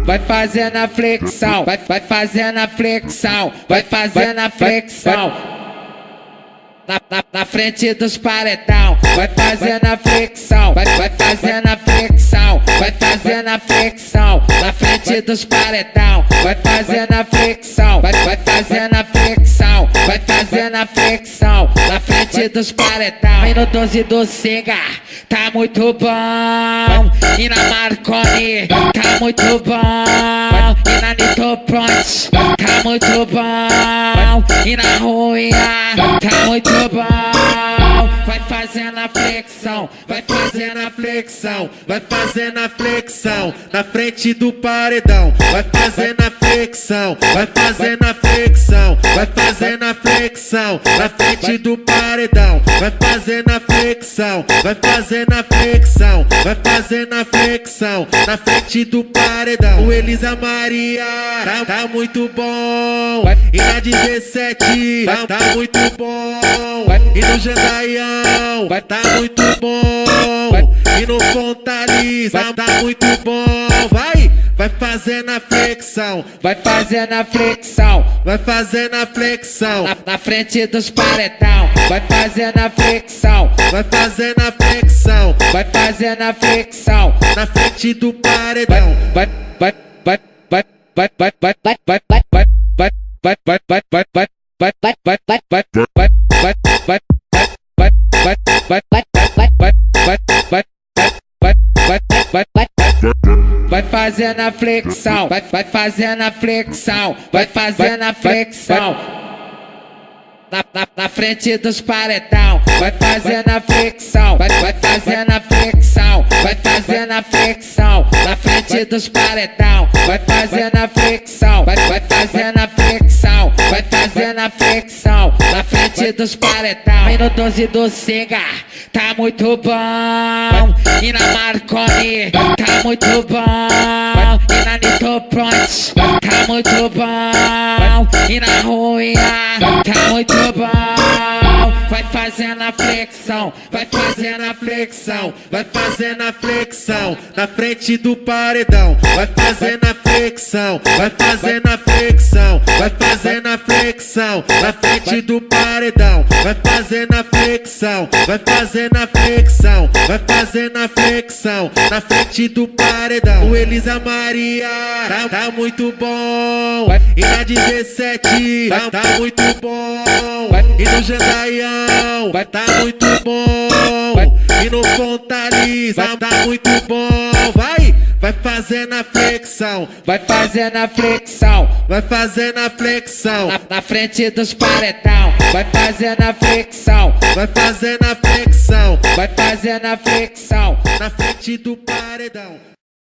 Vai fazendo a flexão, vai fazendo a flexão, vai fazendo a flexão. Na frente dos paredão, vai fazendo a flexão, vai fazendo a flexão, vai fazendo a flexão. Na frente dos paredão, vai fazendo a flexão, vai fazendo a flexão, vai fazendo a flexão. Na frente dos paredão, e no 12 do Singa, tá muito bom. E na Marconi, tá muito bom. E na Nito Ponte, tá muito bom. E na Ruia, tá muito bom. Vai fazendo a flexão, vai fazendo a flexão, vai fazendo a flexão. Na frente do paredão, vai fazendo a flexão, vai fazendo a flexão, vai fazendo a flexão. Na frente do paredão, vai fazendo a flexão, vai fazendo a flexão, vai fazendo a flexão. Na frente do paredão, o Elisa Maria tá muito bom. E na 17 tá muito bom. E no Jandaião tá muito bom. E no Fontaliza tá muito bom. Vai fazendo a flexão, vai fazendo a flexão, vai fazendo a flexão. Na frente dos paredão, vai fazendo a flexão, vai fazendo a flexão, vai fazendo a flexão. Na frente do paredão, vai fazendo a flexão, vai fazendo a flexão, vai fazendo a flexão. Na frente dos paredão, vai fazendo a flexão, vai fazendo a flexão, vai fazendo a flexão. Na frente dos paredão, vai fazendo a flexão, vai fazendo a flexão, vai fazendo a flexão. Na frente dos paredão, e no 12 do Singa, tá muito bom. E na Marconi, tá muito bom. E na Nito Ponte, tá muito bom. E na Ruia, tá muito bom. Vai fazendo a flexão, vai fazendo a flexão, vai fazendo a flexão. Na frente do paredão, vai fazendo a flexão, vai fazendo a flexão, vai fazendo a flexão. Na frente do paredão, vai fazendo a flexão, vai fazendo a flexão, vai fazendo a flexão. Na frente do paredão, o Elisa Maria tá muito bom. E na 17 tá muito bom. E no Jandaião tá muito bom. E no Fontaliza tá muito bom. Vai fazendo a flexão, vai fazendo a flexão, vai fazendo a flexão. Na frente dos paredão, vai fazendo a flexão, vai fazendo a flexão, vai fazendo a flexão. Na frente do paredão.